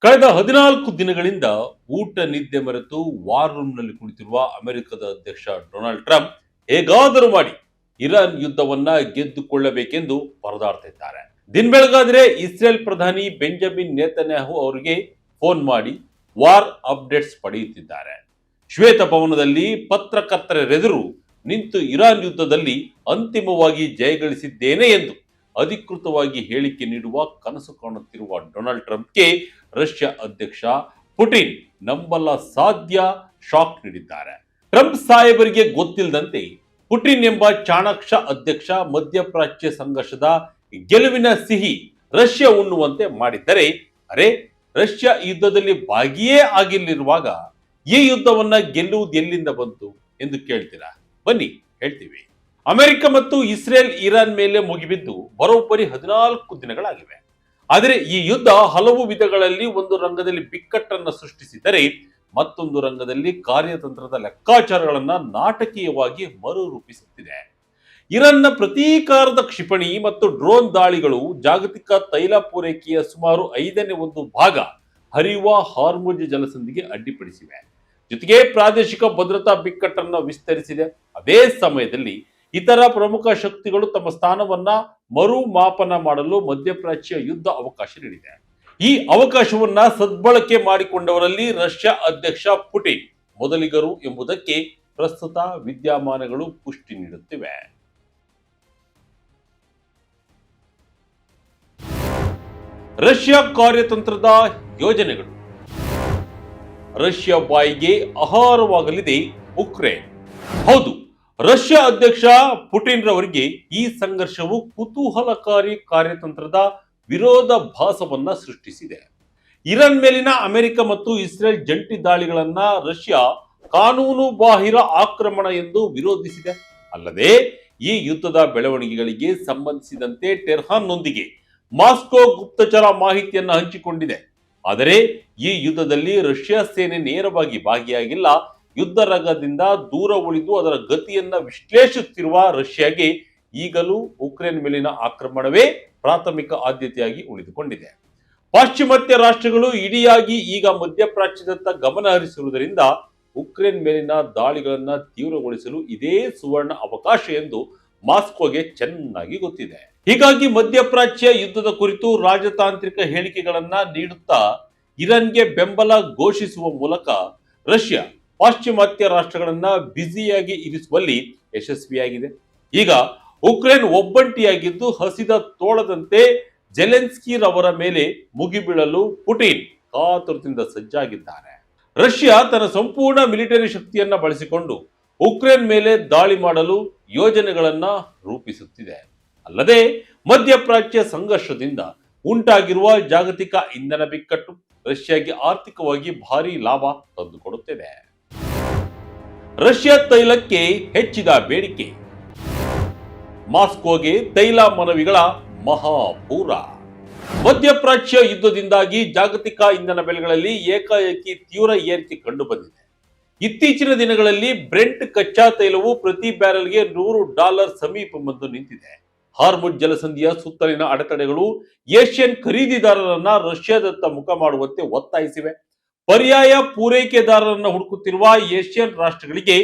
ಕಳೆದ 14 ದಿನಗಳಿಂದ ಊಟ ನಿದ್ದೆ ಮರೆತು ವಾರ್ ರೂಮ್ನಲ್ಲಿ ಕುಳಿತಿರುವ ಅಮೆರಿಕದ ಅಧ್ಯಕ್ಷ ಡೊನಾಲ್ಡ್ ಟ್ರಂಪ್ ಹೇಗಾದರೂ ಮಾಡಿ ಇರಾನ್ ಯುದ್ಧವನ್ನ ಗೆದ್ದುಕೊಳ್ಳಬೇಕೆಂದು ಪರದಾಡ್ತಿದ್ದಾರೆ. ದಿನ ಬೆಳಗಾದ್ರೆ ಇಸ್ರೇಲ್ ಪ್ರಧಾನಿ ಬೆಂಜಮಿನ್ ನೇತನ್ಯಾಹು ಅವರಿಗೆ ಫೋನ್ ಮಾಡಿ ವಾರ್ ಅಪ್ಡೇಟ್ಸ್ ಪಡೆಯುತ್ತಿದ್ದಾರೆ. ಶ್ವೇತಭವನದಲ್ಲಿ ಪತ್ರಕರ್ತರೆದುರು ನಿಂತು ಇರಾನ್ ಯುದ್ಧದಲ್ಲಿ ಅಂತಿಮವಾಗಿ ಜಯಗಳಿಸಿದ್ದೇನೆ ಎಂದು ಅಧಿಕೃತವಾಗಿ ಹೇಳಿಕೆ ನೀಡುವ ಕನಸು ಕಾಣುತ್ತಿರುವ ಡೊನಾಲ್ಡ್ ಟ್ರಂಪ್ಗೆ ರಷ್ಯಾ ಅಧ್ಯಕ್ಷ ಪುಟಿನ್ ನಂಬಲ್ಲ ಸಾಧ್ಯ ಶಾಕ್ ನೀಡಿದ್ದಾರೆ. ಟ್ರಂಪ್ ಸಾಹೇಬರಿಗೆ ಗೊತ್ತಿಲ್ಲದಂತೆ ಪುಟಿನ್ ಎಂಬ ಚಾಣಾಕ್ಷ ಅಧ್ಯಕ್ಷ ಮಧ್ಯಪ್ರಾಚ್ಯ ಸಂಘರ್ಷದ ಗೆಲುವಿನ ಸಿಹಿ ರಷ್ಯಾ ಉಣ್ಣುವಂತೆ ಮಾಡಿದ್ದರೆ, ಅರೆ ರಷ್ಯಾ ಯುದ್ಧದಲ್ಲಿ ಭಾಗಿಯೇ ಆಗಿಲ್ಲಿರುವಾಗ ಈ ಯುದ್ಧವನ್ನ ಗೆಲ್ಲುವುದು ಎಲ್ಲಿಂದ ಬಂತು ಎಂದು ಕೇಳ್ತೀರಾ? ಬನ್ನಿ ಹೇಳ್ತೀವಿ. ಅಮೆರಿಕ ಮತ್ತು ಇಸ್ರೇಲ್ ಇರಾನ್ ಮೇಲೆ ಮುಗಿಬಿದ್ದು ಬರೋಬ್ಬರಿ 14 ದಿನಗಳಾಗಿವೆ. ಆದರೆ ಈ ಯುದ್ಧ ಹಲವು ವಿಧಗಳಲ್ಲಿ ಒಂದು ರಂಗದಲ್ಲಿ ಬಿಕ್ಕಟ್ಟನ್ನು ಸೃಷ್ಟಿಸಿದರೆ ಮತ್ತೊಂದು ರಂಗದಲ್ಲಿ ಕಾರ್ಯತಂತ್ರದ ಲೆಕ್ಕಾಚಾರಗಳನ್ನ ನಾಟಕೀಯವಾಗಿ ಮರುರೂಪಿಸುತ್ತಿದೆ. ಇರಾನ್ನ ಪ್ರತೀಕಾರದ ಕ್ಷಿಪಣಿ ಮತ್ತು ಡ್ರೋನ್ ದಾಳಿಗಳು ಜಾಗತಿಕ ತೈಲ ಪೂರೈಕೆಯ ಸುಮಾರು 5ನೇ ಭಾಗ ಹರಿಯುವ ಹಾರ್ಮುಜ್ ಜಲಸಂಧಿಗೆ ಅಡ್ಡಿಪಡಿಸಿವೆ. ಜೊತೆಗೆ ಪ್ರಾದೇಶಿಕ ಭದ್ರತಾ ಬಿಕ್ಕಟ್ಟನ್ನು ವಿಸ್ತರಿಸಿದೆ. ಅದೇ ಸಮಯದಲ್ಲಿ ಇತರ ಪ್ರಮುಖ ಶಕ್ತಿಗಳು ತಮ್ಮ ಸ್ಥಾನವನ್ನ ಮರುಮಾಪನ ಮಾಡಲು ಮಧ್ಯಪ್ರಾಚ್ಯ ಯುದ್ಧ ಅವಕಾಶ ನೀಡಿದೆ. ಈ ಅವಕಾಶವನ್ನ ಸದ್ಬಳಕೆ ಮಾಡಿಕೊಂಡವರಲ್ಲಿ ರಷ್ಯಾ ಅಧ್ಯಕ್ಷ ಪುಟಿನ್ ಮೊದಲಿಗರು ಎಂಬುದಕ್ಕೆ ಪ್ರಸ್ತುತ ವಿದ್ಯಮಾನಗಳು ಪುಷ್ಟಿ ನೀಡುತ್ತಿವೆ. ರಷ್ಯಾ ಕಾರ್ಯತಂತ್ರದ ಯೋಜನೆಗಳು. ರಷ್ಯಾ ಬಾಯಿಗೆ ಆಹಾರವಾಗಲಿದೆ ಉಕ್ರೇನ್. ಹೌದು, ರಷ್ಯಾ ಅಧ್ಯಕ್ಷ ಪುಟಿನ್ ರವರಿಗೆ ಈ ಸಂಘರ್ಷವು ಕುತೂಹಲಕಾರಿ ಕಾರ್ಯತಂತ್ರದ ವಿರೋಧಾಭಾಸವನ್ನ ಸೃಷ್ಟಿಸಿದೆ. ಇರಾನ್ ಮೇಲಿನ ಅಮೆರಿಕ ಮತ್ತು ಇಸ್ರೇಲ್ ಜಂಟಿ ದಾಳಿಗಳನ್ನ ರಷ್ಯಾ ಕಾನೂನು ಬಾಹಿರ ಆಕ್ರಮಣ ಎಂದು ವಿರೋಧಿಸಿದೆ. ಅಲ್ಲದೆ ಈ ಯುದ್ಧದ ಬೆಳವಣಿಗೆಗಳಿಗೆ ಸಂಬಂಧಿಸಿದಂತೆ ಟೆಹರಾನ್ನೊಂದಿಗೆ ಮಾಸ್ಕೋ ಗುಪ್ತಚರ ಮಾಹಿತಿಯನ್ನು ಹಂಚಿಕೊಂಡಿದೆ. ಆದರೆ ಈ ಯುದ್ಧದಲ್ಲಿ ರಷ್ಯಾ ಸೇನೆ ನೇರವಾಗಿ ಭಾಗಿಯಾಗಿಲ್ಲ. ಯುದ್ಧ ರಂಗದಿಂದ ದೂರ ಉಳಿದು ಅದರ ಗತಿಯನ್ನ ವಿಶ್ಲೇಷಿಸುತ್ತಿರುವ ರಷ್ಯಾಗೆ ಈಗಲೂ ಉಕ್ರೇನ್ ಮೇಲಿನ ಆಕ್ರಮಣವೇ ಪ್ರಾಥಮಿಕ ಆದ್ಯತೆಯಾಗಿ ಉಳಿದುಕೊಂಡಿದೆ. ಪಾಶ್ಚಿಮಾತ್ಯ ರಾಷ್ಟ್ರಗಳು ಇಡಿಯಾಗಿ ಈಗ ಮಧ್ಯಪ್ರಾಚ್ಯದತ್ತ ಗಮನ ಹರಿಸಿರುವುದರಿಂದ ಉಕ್ರೇನ್ ಮೇಲಿನ ದಾಳಿಗಳನ್ನ ತೀವ್ರಗೊಳಿಸಲು ಇದೇ ಸುವರ್ಣ ಅವಕಾಶ ಎಂದು ಮಾಸ್ಕೋಗೆ ಚೆನ್ನಾಗಿ ಗೊತ್ತಿದೆ. ಹೀಗಾಗಿ ಮಧ್ಯಪ್ರಾಚ್ಯ ಯುದ್ಧದ ಕುರಿತು ರಾಜತಾಂತ್ರಿಕ ಹೇಳಿಕೆಗಳನ್ನ ನೀಡುತ್ತಾ ಇರಾನ್ಗೆ ಬೆಂಬಲ ಘೋಷಿಸುವ ಮೂಲಕ ರಷ್ಯಾ ಪಾಶ್ಚಿಮಾತ್ಯ ರಾಷ್ಟ್ರಗಳನ್ನ ಬ್ಯುಸಿಯಾಗಿ ಇರಿಸುವಲ್ಲಿ ಯಶಸ್ವಿಯಾಗಿದೆ. ಈಗ ಉಕ್ರೇನ್ ಒಬ್ಬಂಟಿಯಾಗಿದ್ದು ಹಸಿದ ತೋಳದಂತೆ ಜೆಲೆನ್ಸ್ಕಿ ರವರ ಮೇಲೆ ಮುಗಿಬೀಳಲು ಪುಟಿನ್ ಕಾತುರದಿಂದ ಸಜ್ಜಾಗಿದ್ದಾರೆ. ರಷ್ಯಾ ತನ್ನ ಸಂಪೂರ್ಣ ಮಿಲಿಟರಿ ಶಕ್ತಿಯನ್ನ ಬಳಸಿಕೊಂಡು ಉಕ್ರೇನ್ ಮೇಲೆ ದಾಳಿ ಮಾಡಲು ಯೋಜನೆಗಳನ್ನ ರೂಪಿಸುತ್ತಿದೆ. ಅಲ್ಲದೆ ಮಧ್ಯಪ್ರಾಚ್ಯ ಸಂಘರ್ಷದಿಂದ ಉಂಟಾಗಿರುವ ಜಾಗತಿಕ ಇಂಧನ ಬಿಕ್ಕಟ್ಟು ರಷ್ಯಾಗೆ ಆರ್ಥಿಕವಾಗಿ ಭಾರಿ ಲಾಭ ತಂದುಕೊಡುತ್ತಿದೆ. ರಷ್ಯಾ ತೈಲಕ್ಕೆ ಹೆಚ್ಚಿದ ಬೇಡಿಕೆ. ಮಾಸ್ಕೋಗೆ ತೈಲ ಮನವಿಗಳ ಮಹಾಪೂರ. ಮಧ್ಯಪ್ರಾಚ್ಯ ಯುದ್ಧದಿಂದಾಗಿ ಜಾಗತಿಕ ಇಂಧನ ಬೆಲೆಗಳಲ್ಲಿ ಏಕಾಏಕಿ ತೀವ್ರ ಏರಿಕೆ ಕಂಡುಬಂದಿದೆ. ಇತ್ತೀಚಿನ ದಿನಗಳಲ್ಲಿ ಬ್ರೆಂಟ್ ಕಚ್ಚಾ ತೈಲವು ಪ್ರತಿ ಬ್ಯಾರೆಲ್ಗೆ $100 ಸಮೀಪ ಬಂದು ನಿಂತಿದೆ. ಹಾರ್ಮುಜ್ ಜಲಸಂಧಿಯ ಸುತ್ತಲಿನ ಅಡೆತಡೆಗಳು ಏಷ್ಯನ್ ಖರೀದಿದಾರರನ್ನ ರಷ್ಯಾದತ್ತ ಮುಖ ಮಾಡುವಂತೆ ಒತ್ತಾಯಿಸಿವೆ. ಪರ್ಯಾಯ ಪೂರೈಕೆದಾರರನ್ನು ಹುಡುಕುತ್ತಿರುವ ಏಷ್ಯನ್ ರಾಷ್ಟ್ರಗಳಿಗೆ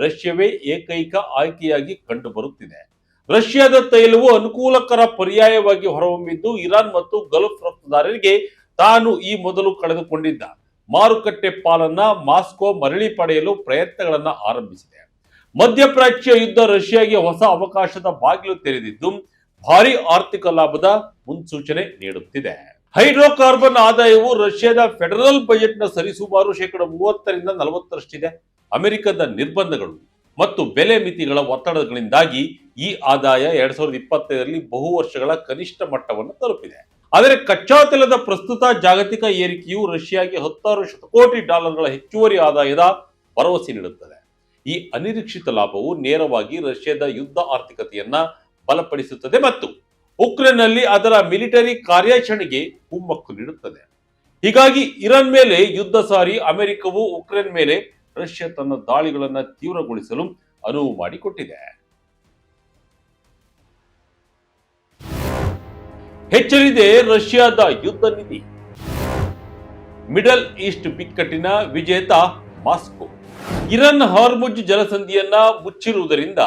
ರಷ್ಯಾವೇ ಏಕೈಕ ಆಯ್ಕೆಯಾಗಿ ಕಂಡುಬರುತ್ತಿದೆ. ರಷ್ಯಾದ ತೈಲವು ಅನುಕೂಲಕರ ಪರ್ಯಾಯವಾಗಿ ಹೊರಹೊಮ್ಮಿದ್ದು ಇರಾನ್ ಮತ್ತು ಗಲ್ಫ್ ರಫ್ತುದಾರರಿಗೆ ತಾನು ಈ ಮೊದಲು ಕಳೆದುಕೊಂಡಿದ್ದ ಮಾರುಕಟ್ಟೆ ಪಾಲನ್ನ ಮಾಸ್ಕೋ ಮರಳಿ ಪಡೆಯಲು ಪ್ರಯತ್ನಗಳನ್ನ ಆರಂಭಿಸಿದೆ. ಮಧ್ಯಪ್ರಾಚ್ಯ ಯುದ್ಧ ರಷ್ಯಾಗೆ ಹೊಸ ಅವಕಾಶದ ಬಾಗಿಲು ತೆರೆದಿದ್ದು ಭಾರಿ ಆರ್ಥಿಕ ಲಾಭದ ಮುನ್ಸೂಚನೆ ನೀಡುತ್ತಿದೆ. ಹೈಡ್ರೋಕಾರ್ಬನ್ ಆದಾಯವು ರಷ್ಯಾದ ಫೆಡರಲ್ ಬಜೆಟ್ನ ಸರಿಸುಮಾರು 30% ಅಮೆರಿಕದ ನಿರ್ಬಂಧಗಳು ಮತ್ತು ಬೆಲೆ ಮಿತಿಗಳ ಒತ್ತಡಗಳಿಂದಾಗಿ ಈ ಆದಾಯ 2025ರಲ್ಲಿ ಬಹು ವರ್ಷಗಳ ಕನಿಷ್ಠ ಮಟ್ಟವನ್ನು ತಲುಪಿದೆ. ಆದರೆ ಕಚ್ಚಾ ತೈಲದ ಪ್ರಸ್ತುತ ಜಾಗತಿಕ ಏರಿಕೆಯು ರಷ್ಯಾಗೆ $10 ಶತಕೋಟಿ ಹೆಚ್ಚುವರಿ ಆದಾಯದ ಭರವಸೆ ನೀಡುತ್ತದೆ. ಈ ಅನಿರೀಕ್ಷಿತ ಲಾಭವು ನೇರವಾಗಿ ರಷ್ಯಾದ ಯುದ್ಧ ಆರ್ಥಿಕತೆಯನ್ನ ಬಲಪಡಿಸುತ್ತದೆ ಮತ್ತು ಉಕ್ರೇನ್ನಲ್ಲಿ ಅದರ ಮಿಲಿಟರಿ ಕಾರ್ಯಾಚರಣೆಗೆ ಕುಮ್ಮಕ್ಕು ನೀಡುತ್ತದೆ. ಹೀಗಾಗಿ ಇರಾನ್ ಮೇಲೆ ಯುದ್ಧ ಸಾರಿ ಅಮೆರಿಕವು ಉಕ್ರೇನ್ ಮೇಲೆ ರಷ್ಯಾ ತನ್ನ ದಾಳಿಗಳನ್ನು ತೀವ್ರಗೊಳಿಸಲು ಅನುವು ಮಾಡಿಕೊಟ್ಟಿದೆ. ಹೆಚ್ಚಲಿದೆ ರಷ್ಯಾದ ಯುದ್ಧ ನೀತಿ. ಮಿಡಲ್ ಈಸ್ಟ್ ಬಿಕ್ಕಟ್ಟಿನ ವಿಜೇತ ಮಾಸ್ಕೋ. ಇರಾನ್ ಹಾರ್ಮುಜ್ ಜಲಸಂಧಿಯನ್ನ ಮುಚ್ಚಿರುವುದರಿಂದ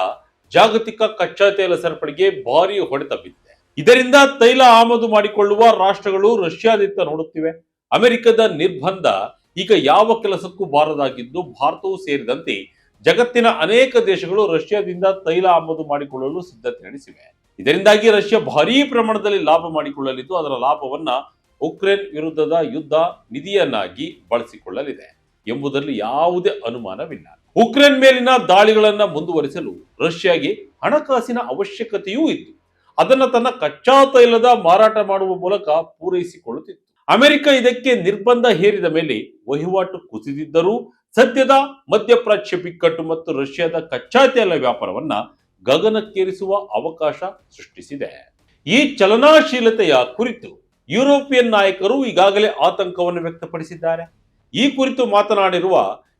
ಜಾಗತಿಕ ಕಚ್ಚಾ ತೈಲ ಸರಪಳಿಗೆ ಭಾರಿ ಹೊಡೆತ ಬಿದ್ದಿದೆ. ಇದರಿಂದ ತೈಲ ಆಮದು ಮಾಡಿಕೊಳ್ಳುವ ರಾಷ್ಟ್ರಗಳು ರಷ್ಯಾದತ್ತ ನೋಡುತ್ತಿವೆ. ಅಮೆರಿಕದ ನಿರ್ಬಂಧ ಈಗ ಯಾವ ಕೆಲಸಕ್ಕೂ ಬಾರದಾಗಿದ್ದು, ಭಾರತವೂ ಸೇರಿದಂತೆ ಜಗತ್ತಿನ ಅನೇಕ ದೇಶಗಳು ರಷ್ಯಾದಿಂದ ತೈಲ ಆಮದು ಮಾಡಿಕೊಳ್ಳಲು ಸಿದ್ಧತೆ ನಡೆಸಿವೆ. ಇದರಿಂದಾಗಿ ರಷ್ಯಾ ಭಾರೀ ಪ್ರಮಾಣದಲ್ಲಿ ಲಾಭ ಮಾಡಿಕೊಳ್ಳಲಿದ್ದು, ಅದರ ಲಾಭವನ್ನ ಉಕ್ರೇನ್ ವಿರುದ್ಧದ ಯುದ್ಧ ನಿಧಿಯನ್ನಾಗಿ ಬಳಸಿಕೊಳ್ಳಲಿದೆ ಎಂಬುದರಲ್ಲಿ ಯಾವುದೇ ಅನುಮಾನವಿಲ್ಲ. ಉಕ್ರೇನ್ ಮೇಲಿನ ದಾಳಿಗಳನ್ನ ಮುಂದುವರಿಸಲು ರಷ್ಯಾಗೆ ಹಣಕಾಸಿನ ಅವಶ್ಯಕತೆಯೂ ಇತ್ತು. ಅದನ್ನು ತನ್ನ ಕಚ್ಚಾ ತೈಲದ ಮಾರಾಟ ಮಾಡುವ ಮೂಲಕ ಪೂರೈಸಿಕೊಳ್ಳುತ್ತಿತ್ತು. ಅಮೆರಿಕ ಇದಕ್ಕೆ ನಿರ್ಬಂಧ ಹೇರಿದ ಮೇಲೆ ವಹಿವಾಟು ಕುಸಿದಿದ್ದರೂ ಸದ್ಯದ ಮಧ್ಯಪ್ರಾಚ್ಯ ಬಿಕ್ಕಟ್ಟು ಮತ್ತು ರಷ್ಯಾದ ಕಚ್ಚಾ ತೈಲ ವ್ಯಾಪಾರವನ್ನ ಗಗನಕ್ಕೇರಿಸುವ ಅವಕಾಶ ಸೃಷ್ಟಿಸಿದೆ. ಈ ಚಲನಾಶೀಲತೆಯ ಕುರಿತು ಯುರೋಪಿಯನ್ ನಾಯಕರು ಈಗಾಗಲೇ ಆತಂಕವನ್ನು ವ್ಯಕ್ತಪಡಿಸಿದ್ದಾರೆ. ಈ ಕುರಿತು ಮಾತನಾಡಿರುವ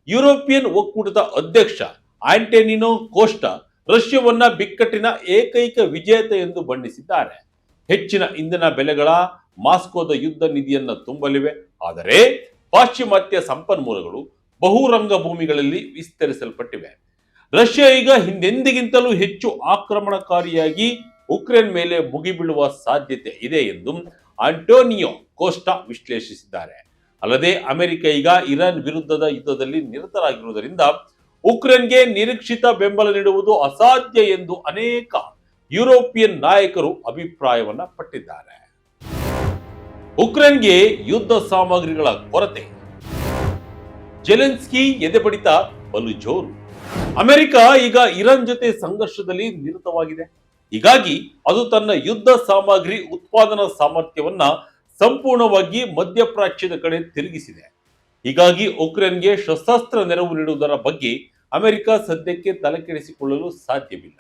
ಯುರೋಪಿಯನ್ ಒಕ್ಕೂಟದ ಅಧ್ಯಕ್ಷ ಆಂಟೋನಿಯೋ ಕೋಸ್ಟಾ ರಷ್ಯಾವನ್ನ ಬಿಕ್ಕಟ್ಟಿನ ಏಕೈಕ ವಿಜೇತ ಎಂದು ಬಣ್ಣಿಸಿದ್ದಾರೆ. ಹೆಚ್ಚಿನ ಇಂಧನ ಬೆಲೆಗಳ ಮಾಸ್ಕೋದ ಯುದ್ಧ ನಿಧಿಯನ್ನ ತುಂಬಲಿವೆ. ಆದರೆ ಪಾಶ್ಚಿಮಾತ್ಯ ಸಂಪನ್ಮೂಲಗಳು ಬಹುರಂಗ ಭೂಮಿಗಳಲ್ಲಿ ವಿಸ್ತರಿಸಲ್ಪಟ್ಟಿವೆ. ರಷ್ಯಾ ಈಗ ಹಿಂದೆಂದಿಗಿಂತಲೂ ಹೆಚ್ಚು ಆಕ್ರಮಣಕಾರಿಯಾಗಿ ಉಕ್ರೇನ್ ಮೇಲೆ ಮುಗಿಬೀಳುವ ಸಾಧ್ಯತೆ ಇದೆ ಎಂದು ಆಂಟೋನಿಯೋ ಕೋಸ್ಟಾ ವಿಶ್ಲೇಷಿಸಿದ್ದಾರೆ. ಅಲ್ಲದೆ ಅಮೆರಿಕ ಈಗ ಇರಾನ್ ವಿರುದ್ಧದ ಯುದ್ಧದಲ್ಲಿ ನಿರತರಾಗಿರುವುದರಿಂದ ಉಕ್ರೇನ್ಗೆ ನಿರೀಕ್ಷಿತ ಬೆಂಬಲ ನೀಡುವುದು ಅಸಾಧ್ಯ ಎಂದು ಅನೇಕ ಯುರೋಪಿಯನ್ ನಾಯಕರು ಅಭಿಪ್ರಾಯವನ್ನ ಪಟ್ಟಿದ್ದಾರೆ. ಉಕ್ರೇನ್ಗೆ ಯುದ್ಧ ಸಾಮಗ್ರಿಗಳ ಕೊರತೆ, ಜೆಲೆನ್ಸ್ಕಿ ಎದೆಬಡಿತ ಬಲು ಜೋರು. ಅಮೆರಿಕ ಈಗ ಇರಾನ್ ಜೊತೆ ಸಂಘರ್ಷದಲ್ಲಿ ನಿರತವಾಗಿದೆ. ಹೀಗಾಗಿ ಅದು ತನ್ನ ಯುದ್ಧ ಸಾಮಗ್ರಿ ಉತ್ಪಾದನಾ ಸಾಮರ್ಥ್ಯವನ್ನ ಸಂಪೂರ್ಣವಾಗಿ ಮಧ್ಯಪ್ರಾಚ್ಯದ ಕಡೆ ತಿರುಗಿಸಿದೆ. ಹೀಗಾಗಿ ಉಕ್ರೇನ್ಗೆ ಶಸ್ತ್ರಾಸ್ತ್ರ ನೆರವು ನೀಡುವುದರ ಬಗ್ಗೆ ಅಮೆರಿಕ ಸದ್ಯಕ್ಕೆ ತಲೆಕೆಡಿಸಿಕೊಳ್ಳಲು ಸಾಧ್ಯವಿಲ್ಲ.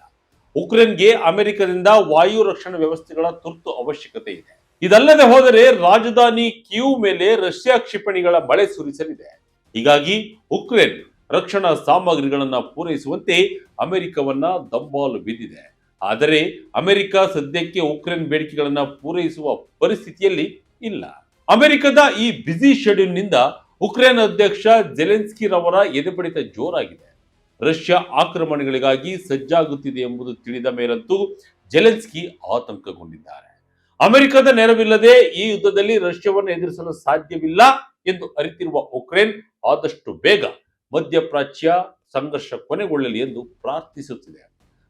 ಉಕ್ರೇನ್ಗೆ ಅಮೆರಿಕದಿಂದ ವಾಯು ರಕ್ಷಣಾ ವ್ಯವಸ್ಥೆಗಳ ತುರ್ತು ಅವಶ್ಯಕತೆ ಇದೆ. ಇದಲ್ಲದೆ ಹೋದರೆ ರಾಜಧಾನಿ ಕೀವ್ ಮೇಲೆ ರಷ್ಯಾ ಕ್ಷಿಪಣಿಗಳ ಮಳೆ ಸುರಿಸಲಿದೆ. ಹೀಗಾಗಿ ಉಕ್ರೇನ್ ರಕ್ಷಣಾ ಸಾಮಗ್ರಿಗಳನ್ನ ಪೂರೈಸುವಂತೆ ಅಮೆರಿಕವನ್ನ ದಂಬಾಲು ಬಿದ್ದಿದೆ. ಆದರೆ ಅಮೆರಿಕ ಸದ್ಯಕ್ಕೆ ಉಕ್ರೇನ್ ಬೇಡಿಕೆಗಳನ್ನ ಪೂರೈಸುವ ಪರಿಸ್ಥಿತಿಯಲ್ಲಿ ಇಲ್ಲ. ಅಮೆರಿಕದ ಈ ಬ್ಯುಸಿ ಶೆಡ್ಯೂಲ್ನಿಂದ ಉಕ್ರೇನ್ ಅಧ್ಯಕ್ಷ ಜೆಲೆನ್ಸ್ಕಿ ರವರ ಎದೆಬಡಿತ ಜೋರಾಗಿದೆ. ರಷ್ಯಾ ಆಕ್ರಮಣಗಳಿಗಾಗಿ ಸಜ್ಜಾಗುತ್ತಿದೆ ಎಂಬುದು ತಿಳಿದ ಮೇಲಂತೂ ಜೆಲೆನ್ಸ್ಕಿ ಆತಂಕಗೊಂಡಿದ್ದಾರೆ. ಅಮೆರಿಕದ ನೆರವಿಲ್ಲದೆ ಈ ಯುದ್ಧದಲ್ಲಿ ರಷ್ಯಾವನ್ನು ಎದುರಿಸಲು ಸಾಧ್ಯವಿಲ್ಲ ಎಂದು ಅರಿತಿರುವ ಉಕ್ರೇನ್ ಆದಷ್ಟು ಬೇಗ ಮಧ್ಯಪ್ರಾಚ್ಯ ಸಂಘರ್ಷ ಕೊನೆಗೊಳ್ಳಲಿ ಎಂದು ಪ್ರಾರ್ಥಿಸುತ್ತಿದೆ.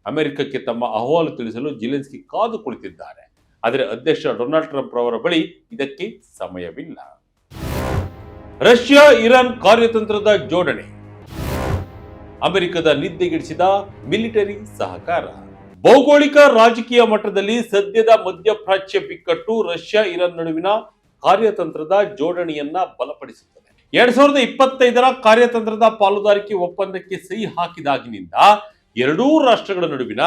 ಅಮೆರಿಕಕ್ಕೆ ತಮ್ಮ ಅಹವಾಲು ತಿಳಿಸಲು ಜೆಲೆನ್ಸ್ಕಿ ಕಾದು ಕುಳಿತಿದ್ದಾರೆ. ಆದರೆ ಅಧ್ಯಕ್ಷ ಡೊನಾಲ್ಡ್ ಟ್ರಂಪ್ ರವರ ಬಳಿ ಇದಕ್ಕೆ ಸಮಯವಿಲ್ಲ. ರಷ್ಯಾ ಇರಾನ್ ಕಾರ್ಯತಂತ್ರದ ಜೋಡಣೆ, ಅಮೆರಿಕದ ನಿದ್ದೆಗೆಡಿಸಿದ ಮಿಲಿಟರಿ ಸಹಕಾರ. ಭೌಗೋಳಿಕ ರಾಜಕೀಯ ಮಟ್ಟದಲ್ಲಿ ಸದ್ಯದ ಮಧ್ಯಪ್ರಾಚ್ಯ ಬಿಕ್ಕಟ್ಟು ರಷ್ಯಾ ಇರಾನ್ ನಡುವಿನ ಕಾರ್ಯತಂತ್ರದ ಜೋಡಣೆಯನ್ನ ಬಲಪಡಿಸುತ್ತದೆ. 2025ರ ಕಾರ್ಯತಂತ್ರದ ಪಾಲುದಾರಿಕೆ ಒಪ್ಪಂದಕ್ಕೆ ಸಹಿ ಹಾಕಿದಾಗಿನಿಂದ ಎರಡೂ ರಾಷ್ಟ್ರಗಳ ನಡುವಿನ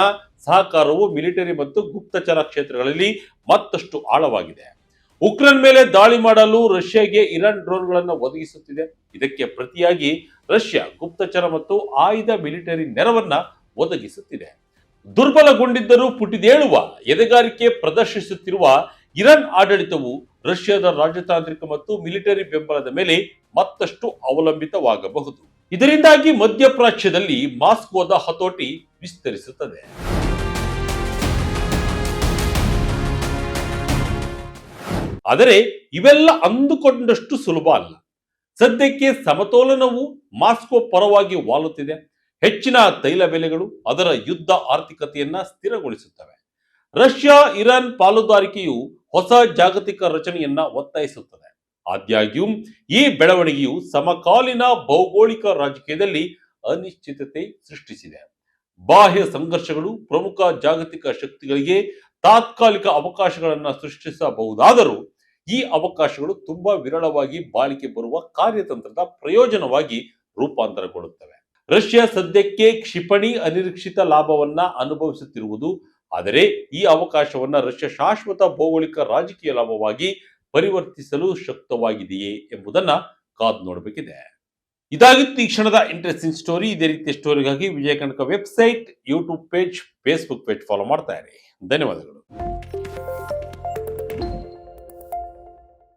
ಸಹಕಾರವು ಮಿಲಿಟರಿ ಮತ್ತು ಗುಪ್ತಚರ ಕ್ಷೇತ್ರಗಳಲ್ಲಿ ಮತ್ತಷ್ಟು ಆಳವಾಗಿದೆ. ಉಕ್ರೇನ್ ಮೇಲೆ ದಾಳಿ ಮಾಡಲು ರಷ್ಯಾಗೆ ಇರಾನ್ ಡ್ರೋನ್ಗಳನ್ನು ಒದಗಿಸುತ್ತಿದೆ. ಇದಕ್ಕೆ ಪ್ರತಿಯಾಗಿ ರಷ್ಯಾ ಗುಪ್ತಚರ ಮತ್ತು ಆಯ್ದ ಮಿಲಿಟರಿ ನೆರವನ್ನ ಒದಗಿಸುತ್ತಿದೆ. ದುರ್ಬಲಗೊಂಡಿದ್ದರೂ ಪುಟಿದೇಳುವ ಎದೆಗಾರಿಕೆ ಪ್ರದರ್ಶಿಸುತ್ತಿರುವ ಇರಾನ್ ಆಡಳಿತವು ರಷ್ಯಾದ ರಾಜತಾಂತ್ರಿಕ ಮತ್ತು ಮಿಲಿಟರಿ ಬೆಂಬಲದ ಮೇಲೆ ಮತ್ತಷ್ಟು ಅವಲಂಬಿತವಾಗಬಹುದು. ಇದರಿಂದಾಗಿ ಮಧ್ಯಪ್ರಾಚ್ಯದಲ್ಲಿ ಮಾಸ್ಕೋದ ಹತೋಟಿ ವಿಸ್ತರಿಸುತ್ತದೆ. ಆದರೆ ಇವೆಲ್ಲ ಅಂದುಕೊಂಡಷ್ಟು ಸುಲಭ ಅಲ್ಲ. ಸದ್ಯಕ್ಕೆ ಸಮತೋಲನವು ಮಾಸ್ಕೋ ಪರವಾಗಿ ವಾಲುತ್ತಿದೆ. ಹೆಚ್ಚಿನ ತೈಲ ಬೆಲೆಗಳು ಅದರ ಯುದ್ಧ ಆರ್ಥಿಕತೆಯನ್ನ ಸ್ಥಿರಗೊಳಿಸುತ್ತವೆ. ರಷ್ಯಾ ಇರಾನ್ ಪಾಲುದಾರಿಕೆಯು ಹೊಸ ಜಾಗತಿಕ ರಚನೆಯನ್ನ ಒತ್ತಾಯಿಸುತ್ತದೆ. ಆದಾಗ್ಯೂ ಈ ಬೆಳವಣಿಗೆಯು ಸಮಕಾಲೀನ ಭೌಗೋಳಿಕ ರಾಜಕೀಯದಲ್ಲಿ ಅನಿಶ್ಚಿತತೆ ಸೃಷ್ಟಿಸಿದೆ. ಬಾಹ್ಯ ಸಂಘರ್ಷಗಳು ಪ್ರಮುಖ ಜಾಗತಿಕ ಶಕ್ತಿಗಳಿಗೆ ತಾತ್ಕಾಲಿಕ ಅವಕಾಶಗಳನ್ನು ಸೃಷ್ಟಿಸಬಹುದಾದರೂ ಈ ಅವಕಾಶಗಳು ತುಂಬಾ ವಿರಳವಾಗಿ ಬಾಳಿಕೆ ಬರುವ ಕಾರ್ಯತಂತ್ರದ ಪ್ರಯೋಜನವಾಗಿ ರೂಪಾಂತರಗೊಳ್ಳುತ್ತವೆ. ರಷ್ಯಾ ಸದ್ಯಕ್ಕೆ ಕ್ಷಿಪಣಿ ಅನಿರೀಕ್ಷಿತ ಲಾಭವನ್ನ ಅನುಭವಿಸುತ್ತಿರುವುದು, ಆದರೆ ಈ ಅವಕಾಶವನ್ನ ರಷ್ಯಾ ಶಾಶ್ವತ ಭೌಗೋಳಿಕ ರಾಜಕೀಯ ಲಾಭವಾಗಿ ಪರಿವರ್ತಿಸಲು ಶಕ್ತವಾಗಿದೆಯೇ ಎಂಬುದನ್ನ ಕಾದು ನೋಡಬೇಕಿದೆ. ಇದಾಗಿತ್ತು ಈ ಕ್ಷಣದ ಇಂಟ್ರೆಸ್ಟಿಂಗ್ ಸ್ಟೋರಿ. ಇದೇ ರೀತಿಯ ಸ್ಟೋರಿಗಾಗಿ Vijaya Kanaka website, YouTube page, Facebook page follow ಮಾಡ್ತಾ ಇರಿ. ಧನ್ಯವಾದಗಳು.